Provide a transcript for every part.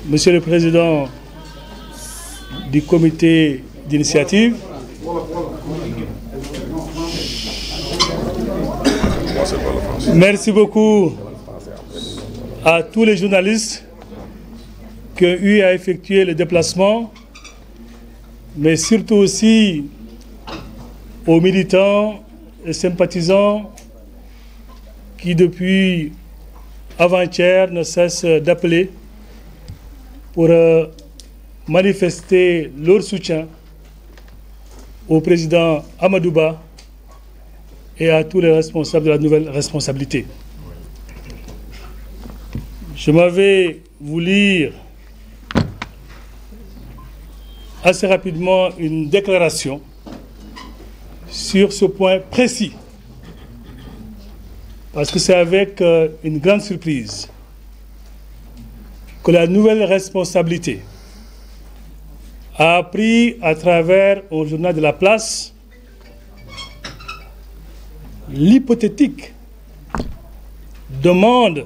Monsieur le Président du comité d'initiative, merci beaucoup à tous les journalistes qui ont eu à effectuer le déplacement, mais surtout aussi aux militants et sympathisants qui, depuis avant-hier, ne cessent d'appeler pour manifester leur soutien au président Amadou Ba et à tous les responsables de la nouvelle responsabilité. Je m'avais vous lire assez rapidement une déclaration sur ce point précis, parce que c'est avec une grande surprise que la nouvelle responsabilité a appris à travers un journal de la place l'hypothétique demande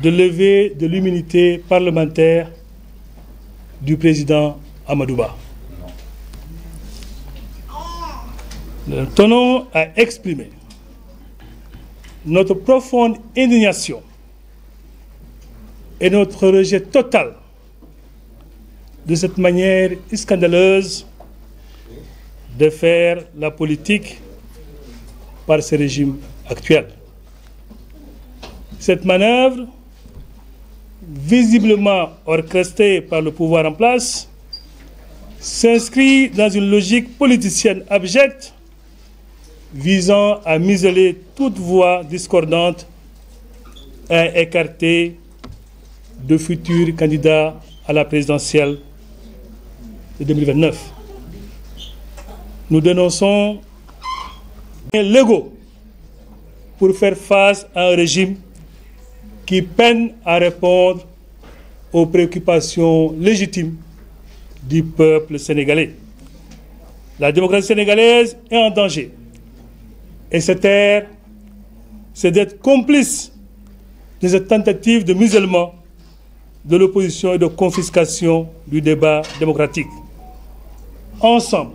de levée de l'immunité parlementaire du président Amadou Ba. Nous tenons à exprimer notre profonde indignation et notre rejet total de cette manière scandaleuse de faire la politique par ce régime actuel. Cette manœuvre, visiblement orchestrée par le pouvoir en place, s'inscrit dans une logique politicienne abjecte visant à museler toute voix discordante et à écarter de futurs candidats à la présidentielle de 2029. Nous dénonçons l'ego pour faire face à un régime qui peine à répondre aux préoccupations légitimes du peuple sénégalais. La démocratie sénégalaise est en danger. Et se taire, c'est d'être complice de cette tentative de musellement de l'opposition et de confiscation du débat démocratique. Ensemble,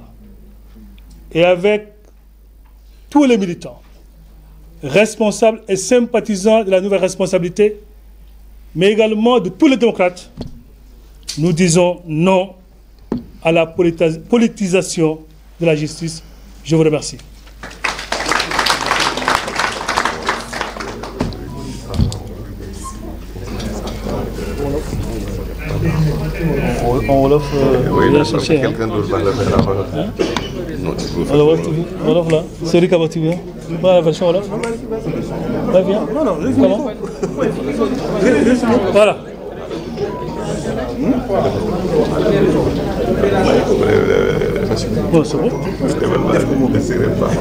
et avec tous les militants, responsables et sympathisants de la nouvelle responsabilité, mais également de tous les démocrates, nous disons non à la politisation de la justice. Je vous remercie. On wolof quelqu'un d'autre va le faire avant. Wolof là, Seri Kaba tu viens? Pas la version wolof? Pas bien? Non, non, comment? Voilà. Bon, c'est bon.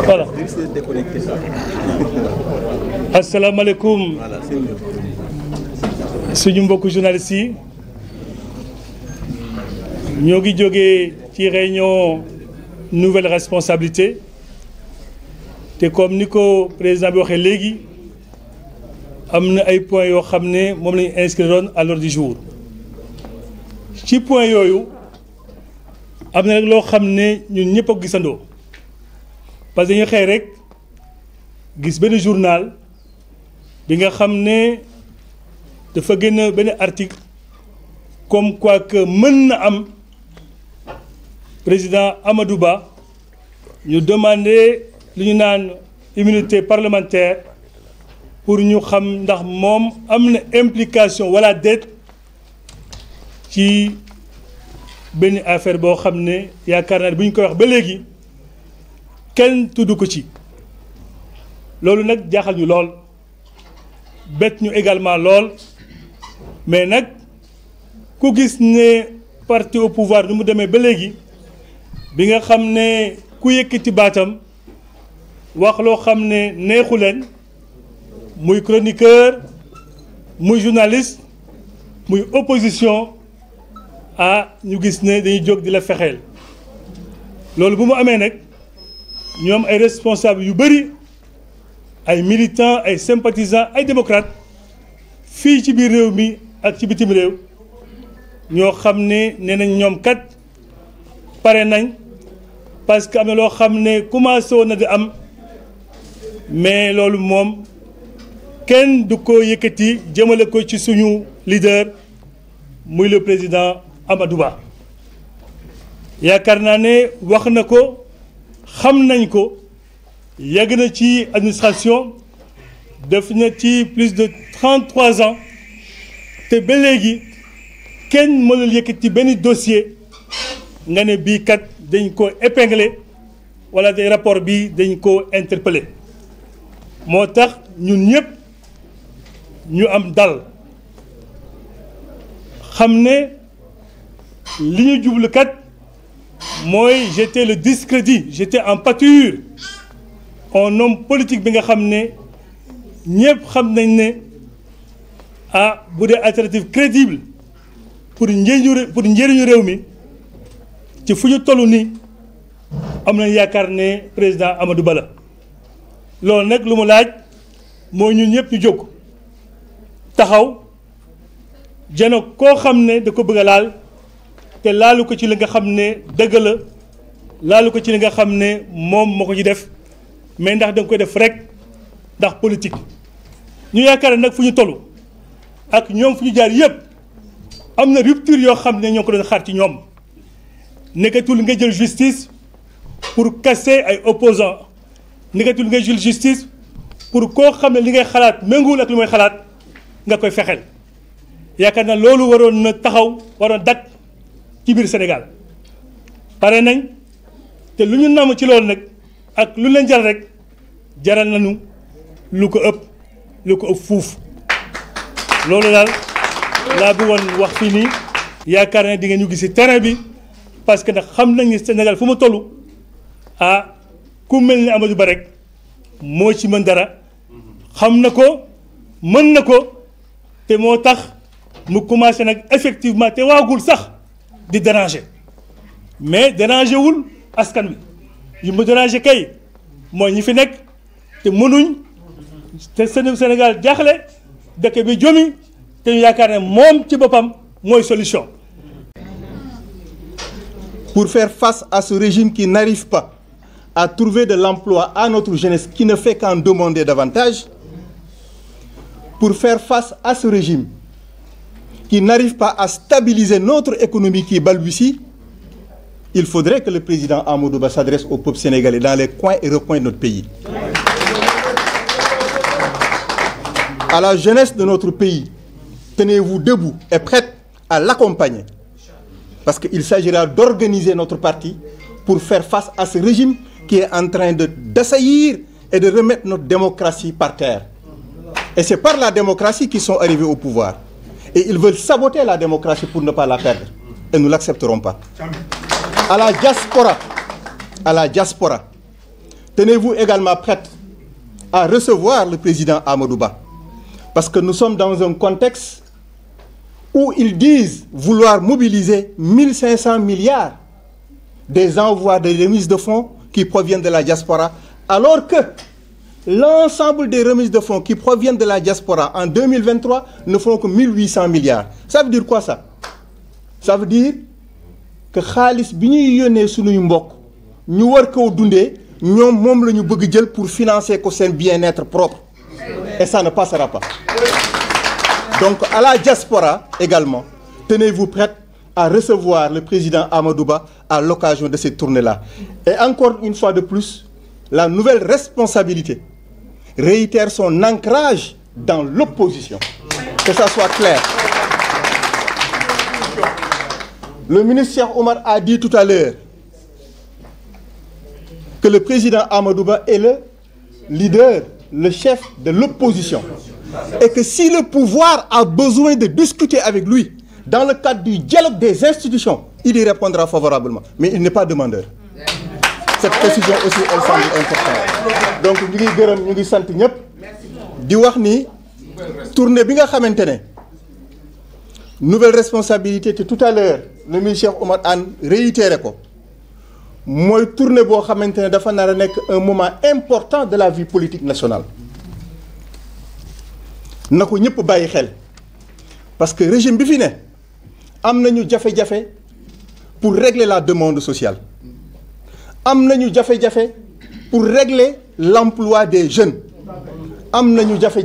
Voilà. Assalamu alaikum. Suñu mbokku journaliste yi ñoo ngi jógee ci réunion nouvelle responsabilité te comme ni ko président bi waxee léegi am na ay points yoo xam ne moom lañu inscriroon à l'ordre du jour. ci point yooyu am na rek loo xam ne ñun ñëpp a ko gisandoo parce que dañuy xëy rek gis benn journal bi nga xam ne dafa génn benn article comme quoi que mën na am président Amadou Ba ñu demander li ñu naan immunité parlementaire pour ñu xam ndax moom am na implication wala déet ci benn affaire boo xam ne yaakaar naa ne bu ñu koy wax ba léegi kenn tudd ko ci loolu nag jaaxal ñu lool bett ñu également lool mais nag ku gis ne parti au pouvoir nu mu demee ba léegi bi nga xam ne ku yëkkati baatam wax loo xam ne neexu leen muy chroniqueur muy journaliste muy opposition ñu gis ne dañuy jóg di la fexeel loolu bu mu amee nag ñoom ay responsables yu bëri ay militants ay sympathisants ay démocrates fii ci biir réew mi ak ci bitim réew ñoo xam ne nee nañ ñoom kat pare nañ parce que am na loo xam ne commencé woon na di am mais loolu moom kenn du ko yëkkati jëmale ko ci suñu leader muy le président Amadou Ba yaakaar naa ne wax na ko xam nañ ko yàgg na ci administration def na ci plus de 33 ans te ba léegi kenn mënul yëkkati benn dossier nga ne bii kat dañ ko épinglé wala des rapport bi dañ ko interpellé moo tax ñun ñëpp ñu am dal xam ne li ñu jublu kat mooy jeter le discrédit jeter en pâture un homme politique bi nga xam ne ñëpp xam nañ ne bu dee alternative crédible pour njëriñu réew mi ci fu ñu toll nii am nañ yaakaar ne président Amadou Ba la loolu nag lu mu laaj mooy ñun ñëpp ñu jóg taxaw jano koo xam ne da ko bëgg a laal te laalu ko ci li nga xam ne dëgg la laalu ko ci li nga xam ne moom moo ko ci def mais ndax da nga koy def rek ndax politique ñu yaakaar nag fu ñu toll ak ñoom fu ñu jaar yëpp am na rupture yoo xam ne ñoo ko doon xaar ci ñoom nekkatul nga jël justice pour casser ay opposants nekkatul nga jël justice pour koo xam ne li ngay xalaat méngoowul ak li mooy xalaat nga koy fexeel yaakaar naa loolu waroon na taxaw waroon dakk ci biir Sénégal pare nañ te lu ñu namm ci loolu nag ak lu leen jaral rek jaral nañu lu ko ëpp fuuf loolu daal laa bëggoon wax fii nii yaakaar ne di ngeen ñu gis ci terrain bi parce que nag xam nañ ni Sénégal fu mu toll ku mel ni Amadou Ba rek moo ci mën dara xam na ko mën na ko te moo tax mu commencé nag effectivement te waagul sax di déranger mais déranger wul askan wi yu mu déranger kay mooy ñi fi nekk te mënuñ te Sénégal jaaxle dëkk bi jomi te ñu yaakaar ne moom ci boppam mooy solution. Pour faire face à ce régime qui n'arrive pas à trouver de l'emploi à notre jeunesse qui ne fait qu'en demander davantage, pour faire face à ce régime qui n'arrive pas à stabiliser notre économie qui balbutie, il faudrait que le président Amadou Ba s'adresse au peuple sénégalais dans les coins et recoins de notre pays. À la jeunesse de notre pays, tenez-vous debout et prête à l'accompagner. Parce qu'il s'agira d'organiser notre parti pour faire face à ce régime qui est en train d'assaillir et de remettre notre démocratie par terre. Et c'est par la démocratie qu'ils sont arrivés au pouvoir. Et ils veulent saboter la démocratie pour ne pas la perdre. Et nous ne l'accepterons pas. À la diaspora, tenez-vous également prête à recevoir le président Amadou Ba. Parce que nous sommes dans un contexte où ils disent vouloir mobiliser 1500 milliards des envois de remises de fonds qui proviennent de la diaspora, alors que l'ensemble des remises de fonds qui proviennent de la diaspora en 2023 ne feront que 1800 milliards. Ça veut dire quoi ça? Ça veut dire que xaalis bi ñuy yónnee suñuy mbokk ñu war koo dundee ñoom moom la ñu bëgg jël pour financer ko seen bien-être propre. Et ça ne passera pas. Donc à la diaspora également, tenez-vous prête à recevoir le président Amadou Ba à l'occasion de cette tournée-là. Et encore une fois de plus, la nouvelle responsabilité réitère son ancrage dans l'opposition. Que ça soit clair. Le ministre Cheikh Oumar a dit tout à l'heure que le président Amadou Ba est le leader, le chef de l'opposition. Et que si le pouvoir a besoin de discuter avec lui dans le cadre du dialogue des institutions, il y répondra favorablement. Mais il n'est pas demandeur. Cette précision aussi, elle semble importante. Donc, ñu ngi gërëm ñu ngi sant ñëpp di wax ni tournée bi nga xamante ne nouvelle responsabilité te tout à l'heure le ministre Cheikh Oumar Anne réitéré ko mooy tournée boo xamante ne dafa nar a nekk un moment important de la vie politique nationale. na ko ñëpp bàyyi xel parce que régime bi fi ne am nañu jafe-jafe pour régler la demande sociale am nañu jafe-jafe pour régler l'emploi des jeunes am nañu jafe-jafe